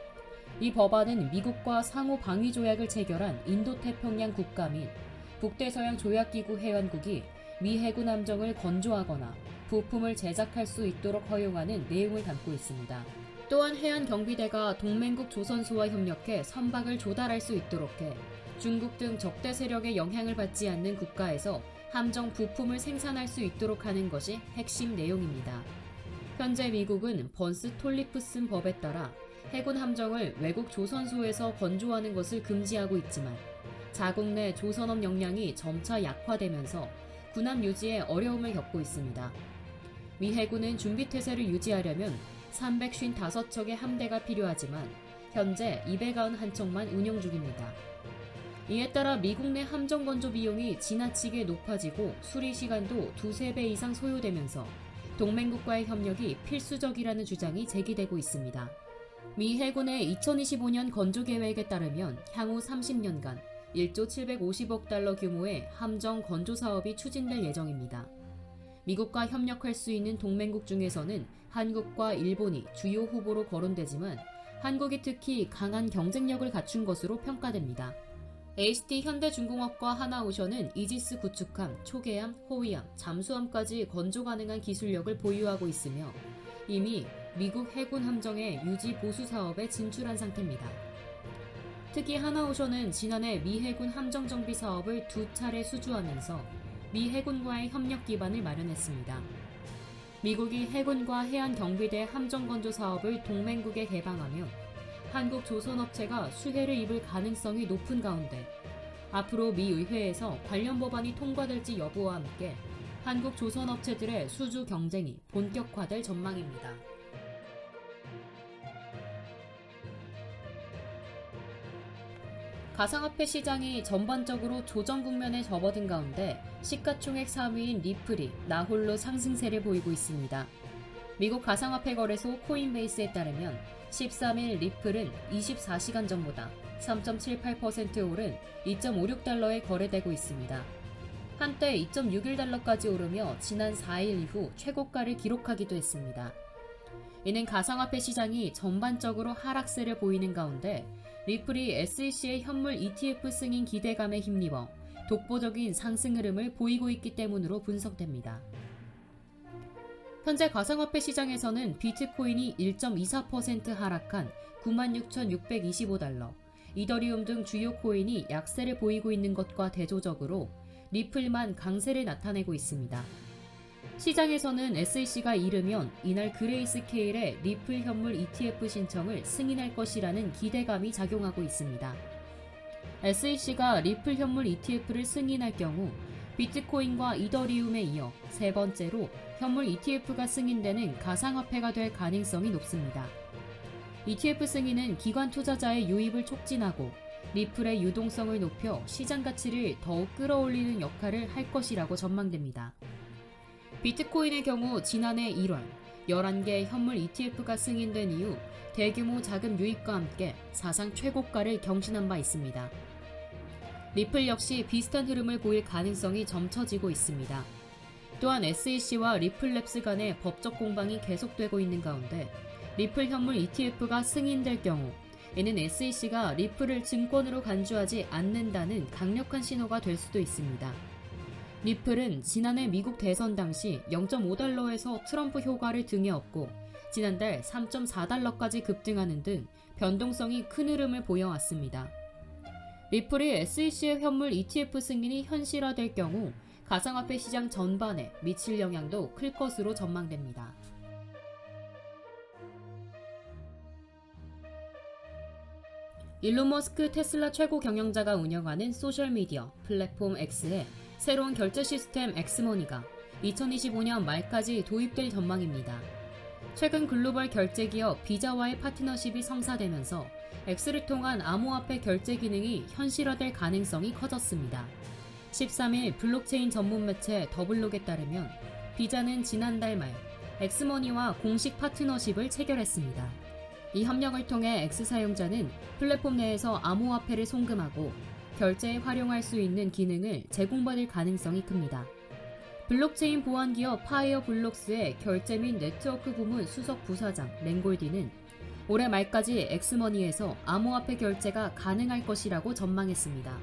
이 법안은 미국과 상호 방위 조약을 체결한 인도태평양 국가 및 북대서양 조약기구 회원국이 미 해군 함정을 건조하거나 부품을 제작할 수 있도록 허용하는 내용을 담고 있습니다. 또한 해안경비대가 동맹국 조선소와 협력해 선박을 조달할 수 있도록 해 중국 등 적대 세력의 영향을 받지 않는 국가에서 함정 부품을 생산할 수 있도록 하는 것이 핵심 내용입니다. 현재 미국은 번스 톨리프슨 법에 따라 해군 함정을 외국 조선소에서 건조하는 것을 금지하고 있지만 자국 내 조선업 역량이 점차 약화되면서 군함 유지에 어려움을 겪고 있습니다. 미 해군은 준비태세를 유지하려면 355척의 함대가 필요하지만 현재 291척만 운영 중입니다. 이에 따라 미국 내 함정 건조 비용이 지나치게 높아지고 수리 시간도 2~3배 이상 소요되면서 동맹국과의 협력이 필수적이라는 주장이 제기되고 있습니다. 미 해군의 2025년 건조 계획에 따르면 향후 30년간 1조 750억 달러 규모의 함정 건조 사업이 추진될 예정입니다. 미국과 협력할 수 있는 동맹국 중에서는 한국과 일본이 주요 후보로 거론되지만 한국이 특히 강한 경쟁력을 갖춘 것으로 평가됩니다. HT 현대중공업과 하나오션은 이지스 구축함, 초계함, 호위함, 잠수함까지 건조 가능한 기술력을 보유하고 있으며 이미 미국 해군 함정의 유지 보수 사업에 진출한 상태입니다. 특히 하나오션은 지난해 미 해군 함정 정비 사업을 2차례 수주하면서 미 해군과의 협력 기반을 마련했습니다. 미국이 해군과 해안경비대 함정건조 사업을 동맹국에 개방하며 한국 조선업체가 수혜를 입을 가능성이 높은 가운데 앞으로 미 의회에서 관련 법안이 통과될지 여부와 함께 한국 조선업체들의 수주 경쟁이 본격화될 전망입니다. 가상화폐 시장이 전반적으로 조정 국면에 접어든 가운데 시가총액 3위인 리플이 나홀로 상승세를 보이고 있습니다. 미국 가상화폐 거래소 코인베이스에 따르면 13일 리플은 24시간 전보다 3.78% 오른 2.56달러에 거래되고 있습니다. 한때 2.61달러까지 오르며 지난 4일 이후 최고가를 기록하기도 했습니다. 이는 가상화폐 시장이 전반적으로 하락세를 보이는 가운데 리플이 SEC의 현물 ETF 승인 기대감에 힘입어 독보적인 상승 흐름을 보이고 있기 때문으로 분석됩니다. 현재 가상화폐 시장에서는 비트코인이 1.24% 하락한 96,625달러, 이더리움 등 주요 코인이 약세를 보이고 있는 것과 대조적으로 리플만 강세를 나타내고 있습니다. 시장에서는 SEC가 이르면 이날 그레이스케일의 리플 현물 ETF 신청을 승인할 것이라는 기대감이 작용하고 있습니다. SEC가 리플 현물 ETF를 승인할 경우 비트코인과 이더리움에 이어 세 번째로 현물 ETF가 승인되는 가상화폐가 될 가능성이 높습니다. ETF 승인은 기관 투자자의 유입을 촉진하고 리플의 유동성을 높여 시장 가치를 더욱 끌어올리는 역할을 할 것이라고 전망됩니다. 비트코인의 경우 지난해 1월 11개 현물 ETF가 승인된 이후 대규모 자금 유입과 함께 사상 최고가를 경신한 바 있습니다. 리플 역시 비슷한 흐름을 보일 가능성이 점쳐지고 있습니다. 또한 SEC와 리플랩스 간의 법적 공방이 계속되고 있는 가운데 리플 현물 ETF가 승인될 경우 이는 SEC가 리플을 증권으로 간주하지 않는다는 강력한 신호가 될 수도 있습니다. 리플은 지난해 미국 대선 당시 0.5달러에서 트럼프 효과를 등에 업고 지난달 3.4달러까지 급등하는 등 변동성이 큰 흐름을 보여왔습니다. 리플이 SEC의 현물 ETF 승인이 현실화될 경우 가상화폐 시장 전반에 미칠 영향도 클 것으로 전망됩니다. 일론 머스크 테슬라 최고 경영자가 운영하는 소셜미디어 플랫폼 X의 새로운 결제 시스템 엑스머니가 2025년 말까지 도입될 전망입니다. 최근 글로벌 결제 기업 비자와의 파트너십이 성사되면서 X를 통한 암호화폐 결제 기능이 현실화될 가능성이 커졌습니다. 13일 블록체인 전문 매체 더블록에 따르면 비자는 지난달 말 엑스머니와 공식 파트너십을 체결했습니다. 이 협력을 통해 X 사용자는 플랫폼 내에서 암호화폐를 송금하고 결제에 활용할 수 있는 기능을 제공받을 가능성이 큽니다. 블록체인 보안 기업 파이어 블록스의 결제 및 네트워크 부문 수석 부사장 랭골디는 올해 말까지 엑스머니에서 암호화폐 결제가 가능할 것이라고 전망했습니다.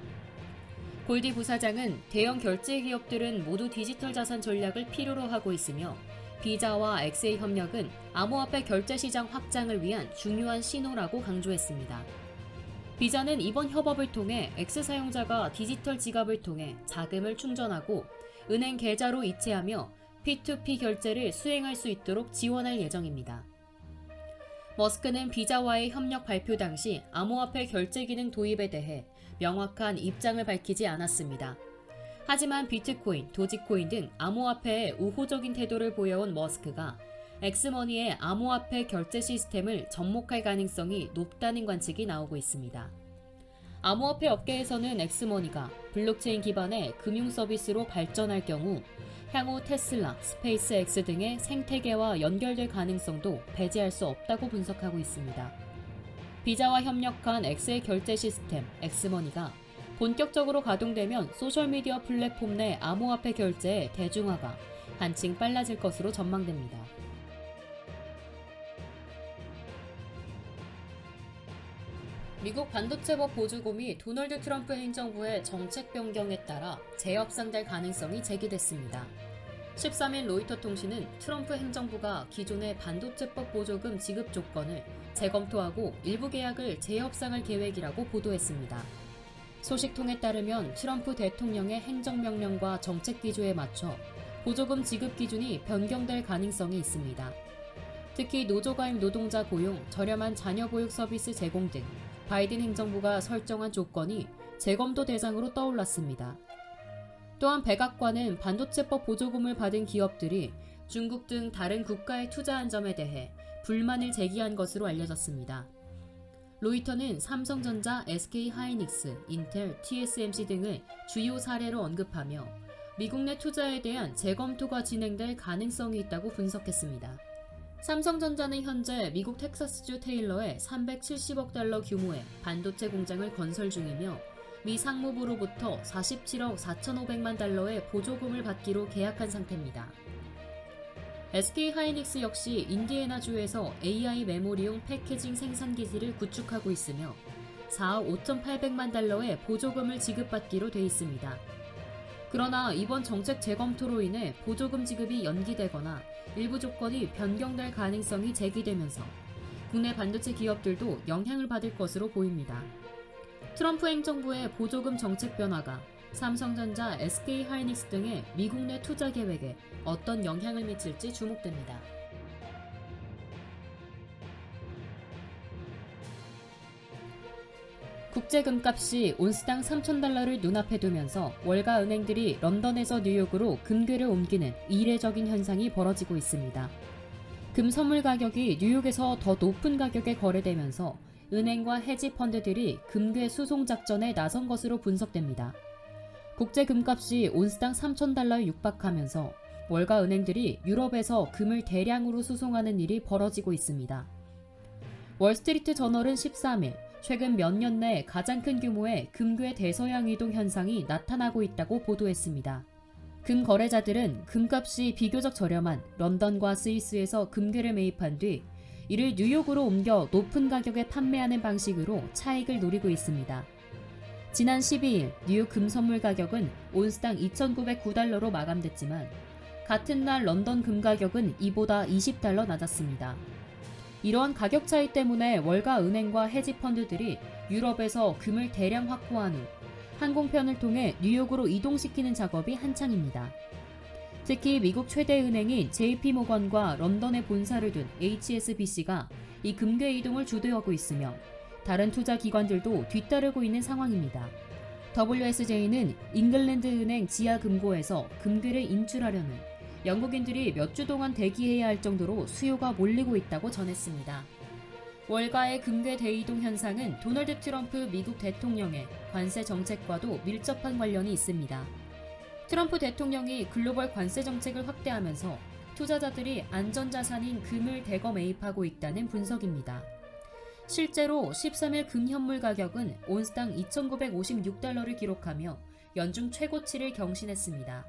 골디 부사장은 대형 결제 기업들은 모두 디지털 자산 전략을 필요로 하고 있으며 비자와 X의 협력은 암호화폐 결제 시장 확장을 위한 중요한 신호라고 강조했습니다. 비자는 이번 협업을 통해 X 사용자가 디지털 지갑을 통해 자금을 충전하고 은행 계좌로 이체하며 P2P 결제를 수행할 수 있도록 지원할 예정입니다. 머스크는 비자와의 협력 발표 당시 암호화폐 결제 기능 도입에 대해 명확한 입장을 밝히지 않았습니다. 하지만 비트코인, 도지코인 등 암호화폐에 우호적인 태도를 보여온 머스크가 엑스머니의 암호화폐 결제 시스템을 접목할 가능성이 높다는 관측이 나오고 있습니다. 암호화폐 업계에서는 엑스머니가 블록체인 기반의 금융 서비스로 발전할 경우 향후 테슬라, 스페이스X 등의 생태계와 연결될 가능성도 배제할 수 없다고 분석하고 있습니다. 비자와 협력한 X의 결제 시스템 엑스머니가 본격적으로 가동되면 소셜미디어 플랫폼 내 암호화폐 결제의 대중화가 한층 빨라질 것으로 전망됩니다. 미국 반도체법 보조금이 도널드 트럼프 행정부의 정책 변경에 따라 재협상될 가능성이 제기됐습니다. 13일 로이터 통신은 트럼프 행정부가 기존의 반도체법 보조금 지급 조건을 재검토하고 일부 계약을 재협상할 계획이라고 보도했습니다. 소식통에 따르면 트럼프 대통령의 행정명령과 정책 기조에 맞춰 보조금 지급 기준이 변경될 가능성이 있습니다. 특히 노조가입 노동자 고용, 저렴한 자녀 보육 서비스 제공 등 바이든 행정부가 설정한 조건이 재검토 대상으로 떠올랐습니다. 또한 백악관은 반도체법 보조금을 받은 기업들이 중국 등 다른 국가에 투자한 점에 대해 불만을 제기한 것으로 알려졌습니다. 로이터는 삼성전자, SK하이닉스, 인텔, TSMC 등을 주요 사례로 언급하며 미국 내 투자에 대한 재검토가 진행될 가능성이 있다고 분석했습니다. 삼성전자는 현재 미국 텍사스주 테일러에 370억 달러 규모의 반도체 공장을 건설 중이며 미 상무부로부터 47억 4,500만 달러의 보조금을 받기로 계약한 상태입니다. SK하이닉스 역시 인디애나주에서 AI 메모리용 패키징 생산 기지를 구축하고 있으며 4억 5,800만 달러의 보조금을 지급받기로 돼 있습니다. 그러나 이번 정책 재검토로 인해 보조금 지급이 연기되거나 일부 조건이 변경될 가능성이 제기되면서 국내 반도체 기업들도 영향을 받을 것으로 보입니다. 트럼프 행정부의 보조금 정책 변화가 삼성전자, SK하이닉스 등의 미국 내 투자 계획에 어떤 영향을 미칠지 주목됩니다. 국제금값이 온스당 3,000달러를 눈앞에 두면서 월가 은행들이 런던에서 뉴욕으로 금괴를 옮기는 이례적인 현상이 벌어지고 있습니다. 금 선물 가격이 뉴욕에서 더 높은 가격에 거래되면서 은행과 헤지 펀드들이 금괴 수송 작전에 나선 것으로 분석됩니다. 국제 금값이 온스당 3,000달러에 육박하면서 월가 은행들이 유럽에서 금을 대량으로 수송하는 일이 벌어지고 있습니다. 월스트리트 저널은 13일 최근 몇 년 내 가장 큰 규모의 금괴 대서양 이동 현상이 나타나고 있다고 보도했습니다. 금 거래자들은 금값이 비교적 저렴한 런던과 스위스에서 금괴를 매입한 뒤 이를 뉴욕으로 옮겨 높은 가격에 판매하는 방식으로 차익을 노리고 있습니다. 지난 12일 뉴욕 금 선물 가격은 온스당 2,909달러로 마감됐지만 같은 날 런던 금 가격은 이보다 20달러 낮았습니다. 이러한 가격 차이 때문에 월가 은행과 헤지 펀드들이 유럽에서 금을 대량 확보한 후 항공편을 통해 뉴욕으로 이동시키는 작업이 한창입니다. 특히 미국 최대 은행인 JP모건과 런던에 본사를 둔 HSBC가 이 금괴 이동을 주도하고 있으며 다른 투자 기관들도 뒤따르고 있는 상황입니다. WSJ는 잉글랜드 은행 지하 금고에서 금괴를 인출하려는 영국인들이 몇 주 동안 대기해야 할 정도로 수요가 몰리고 있다고 전했습니다. 월가의 금괴 대이동 현상은 도널드 트럼프 미국 대통령의 관세 정책과도 밀접한 관련이 있습니다. 트럼프 대통령이 글로벌 관세 정책을 확대하면서 투자자들이 안전자산인 금을 대거 매입하고 있다는 분석입니다. 실제로 13일 금 현물 가격은 온스당 2,956달러를 기록하며 연중 최고치를 경신했습니다.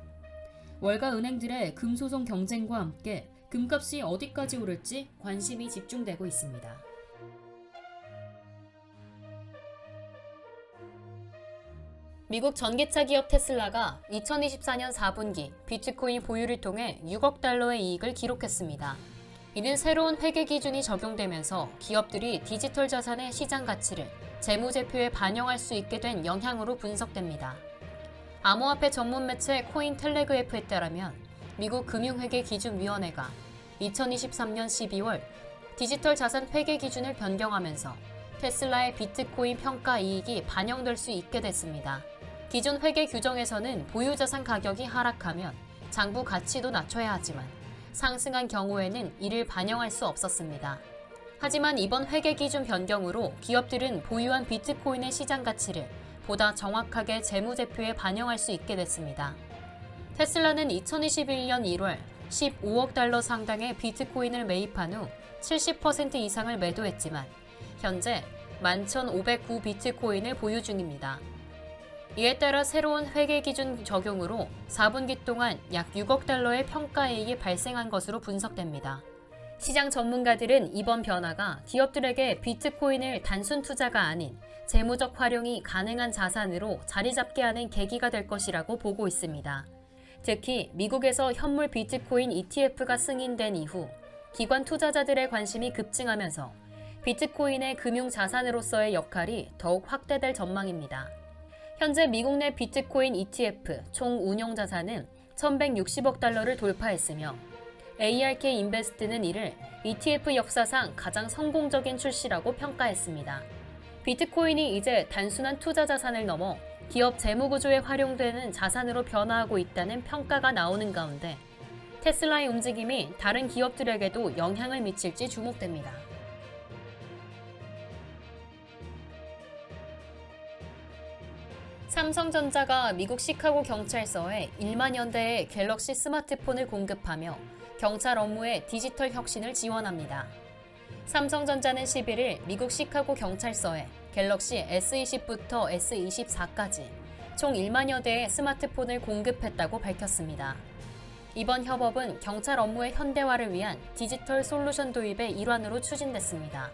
월가 은행들의 금 소송 경쟁과 함께 금값이 어디까지 오를지 관심이 집중되고 있습니다. 미국 전기차 기업 테슬라가 2024년 4분기 비트코인 보유를 통해 6억 달러의 이익을 기록했습니다. 이는 새로운 회계 기준이 적용되면서 기업들이 디지털 자산의 시장 가치를 재무제표에 반영할 수 있게 된 영향으로 분석됩니다. 암호화폐 전문 매체 코인텔레그래프에 따르면 미국 금융회계기준위원회가 2023년 12월 디지털 자산 회계 기준을 변경하면서 테슬라의 비트코인 평가 이익이 반영될 수 있게 됐습니다. 기존 회계 규정에서는 보유자산 가격이 하락하면 장부 가치도 낮춰야 하지만 상승한 경우에는 이를 반영할 수 없었습니다. 하지만 이번 회계 기준 변경으로 기업들은 보유한 비트코인의 시장 가치를 보다 정확하게 재무제표에 반영할 수 있게 됐습니다. 테슬라는 2021년 1월 15억 달러 상당의 비트코인을 매입한 후 70% 이상을 매도했지만 현재 11,509 비트코인을 보유 중입니다. 이에 따라 새로운 회계 기준 적용으로 4분기 동안 약 6억 달러의 평가이익이 발생한 것으로 분석됩니다. 시장 전문가들은 이번 변화가 기업들에게 비트코인을 단순 투자가 아닌 재무적 활용이 가능한 자산으로 자리 잡게 하는 계기가 될 것이라고 보고 있습니다. 특히 미국에서 현물 비트코인 ETF가 승인된 이후 기관 투자자들의 관심이 급증하면서 비트코인의 금융자산으로서의 역할이 더욱 확대될 전망입니다. 현재 미국 내 비트코인 ETF 총 운용 자산은 1160억 달러를 돌파했으며 ARK 인베스트는 이를 ETF 역사상 가장 성공적인 출시라고 평가했습니다. 비트코인이 이제 단순한 투자 자산을 넘어 기업 재무구조에 활용되는 자산으로 변화하고 있다는 평가가 나오는 가운데 테슬라의 움직임이 다른 기업들에게도 영향을 미칠지 주목됩니다. 삼성전자가 미국 시카고 경찰서에 1만여 대의 갤럭시 스마트폰을 공급하며 경찰 업무의 디지털 혁신을 지원합니다. 삼성전자는 11일 미국 시카고 경찰서에 갤럭시 S20부터 S24까지 총 1만여 대의 스마트폰을 공급했다고 밝혔습니다. 이번 협업은 경찰 업무의 현대화를 위한 디지털 솔루션 도입의 일환으로 추진됐습니다.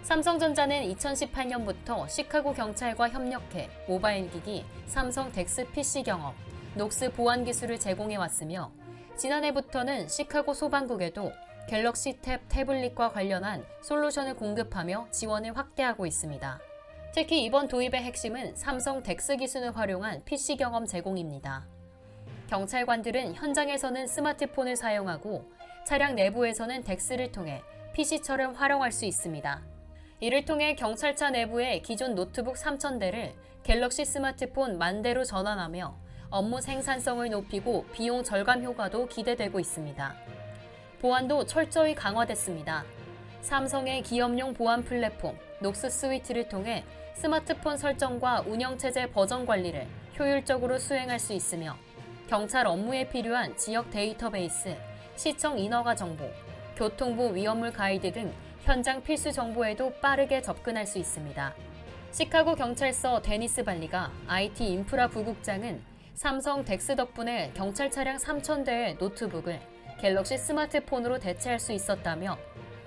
삼성전자는 2018년부터 시카고 경찰과 협력해 모바일 기기 삼성 덱스 PC 경험, 녹스 보안 기술을 제공해왔으며 지난해부터는 시카고 소방국에도 갤럭시 탭 태블릿과 관련한 솔루션을 공급하며 지원을 확대하고 있습니다. 특히 이번 도입의 핵심은 삼성 덱스 기술을 활용한 PC 경험 제공입니다. 경찰관들은 현장에서는 스마트폰을 사용하고 차량 내부에서는 덱스를 통해 PC처럼 활용할 수 있습니다. 이를 통해 경찰차 내부의 기존 노트북 3,000대를 갤럭시 스마트폰 10,000대로 전환하며 업무 생산성을 높이고 비용 절감 효과도 기대되고 있습니다. 보안도 철저히 강화됐습니다. 삼성의 기업용 보안 플랫폼 녹스 스위트를 통해 스마트폰 설정과 운영체제 버전 관리를 효율적으로 수행할 수 있으며 경찰 업무에 필요한 지역 데이터베이스, 시청 인허가 정보, 교통부 위험물 가이드 등 현장 필수 정보에도 빠르게 접근할 수 있습니다. 시카고 경찰서 데니스 발리가 IT 인프라 부국장은 삼성 덱스 덕분에 경찰 차량 3,000대의 노트북을 갤럭시 스마트폰으로 대체할 수 있었다며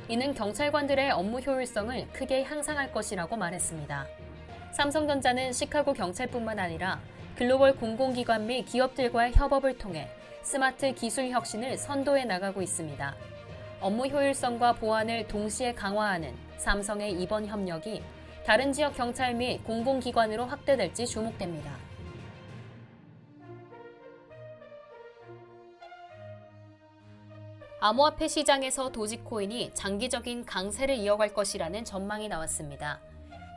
이는 경찰관들의 업무 효율성을 크게 향상할 것이라고 말했습니다. 삼성전자는 시카고 경찰뿐만 아니라 글로벌 공공기관 및 기업들과의 협업을 통해 스마트 기술 혁신을 선도해 나가고 있습니다. 업무 효율성과 보안을 동시에 강화하는 삼성의 이번 협력이 다른 지역 경찰 및 공공기관으로 확대될지 주목됩니다. 암호화폐 시장에서 도지코인이 장기적인 강세를 이어갈 것이라는 전망이 나왔습니다.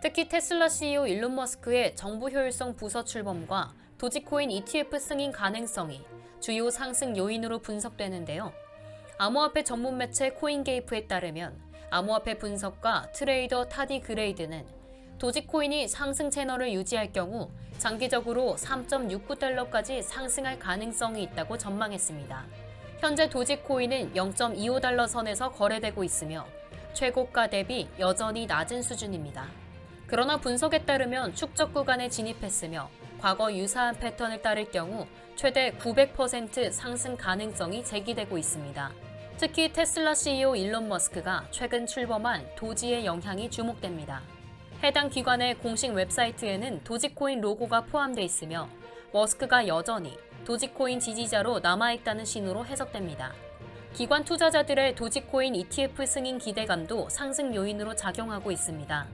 특히 테슬라 CEO 일론 머스크의 정부 효율성 부서 출범과 도지코인 ETF 승인 가능성이 주요 상승 요인으로 분석되는데요. 암호화폐 전문 매체 코인게이프에 따르면 암호화폐 분석가 트레이더 타디 그레이드는 도지코인이 상승 채널을 유지할 경우 장기적으로 3.69달러까지 상승할 가능성이 있다고 전망했습니다. 현재 도지코인은 0.25달러 선에서 거래되고 있으며 최고가 대비 여전히 낮은 수준입니다. 그러나 분석에 따르면 축적 구간에 진입했으며 과거 유사한 패턴을 따를 경우 최대 900% 상승 가능성이 제기되고 있습니다. 특히 테슬라 CEO 일론 머스크가 최근 출범한 도지의 영향이 주목됩니다. 해당 기관의 공식 웹사이트에는 도지코인 로고가 포함되어 있으며 머스크가 여전히 도지코인 지지자로 남아있다는 신호로 해석됩니다. 기관 투자자들의 도지코인 ETF 승인 기대감도 상승 요인으로 작용하고 있습니다.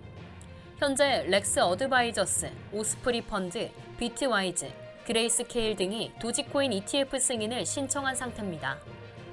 현재 렉스 어드바이저스, 오스프리 펀드, 비트와이즈, 그레이스케일 등이 도지코인 ETF 승인을 신청한 상태입니다.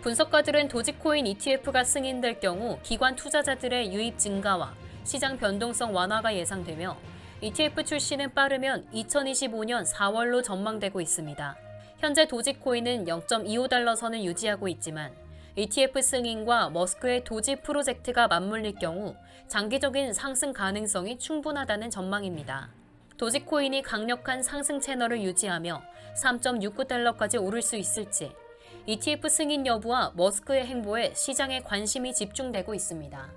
분석가들은 도지코인 ETF가 승인될 경우 기관 투자자들의 유입 증가와 시장 변동성 완화가 예상되며 ETF 출시는 빠르면 2025년 4월로 전망되고 있습니다. 현재 도지코인은 0.25달러 선을 유지하고 있지만 ETF 승인과 머스크의 도지 프로젝트가 맞물릴 경우 장기적인 상승 가능성이 충분하다는 전망입니다. 도지코인이 강력한 상승 채널을 유지하며 3.69달러까지 오를 수 있을지 ETF 승인 여부와 머스크의 행보에 시장의 관심이 집중되고 있습니다.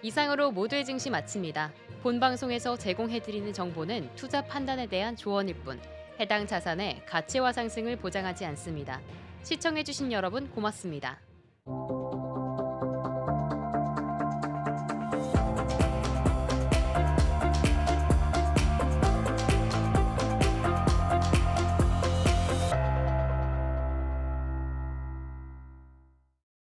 이상으로 모두의 증시 마칩니다. 본 방송에서 제공해드리는 정보는 투자 판단에 대한 조언일 뿐 해당 자산의 가치와 상승을 보장하지 않습니다. 시청해주신 여러분 고맙습니다.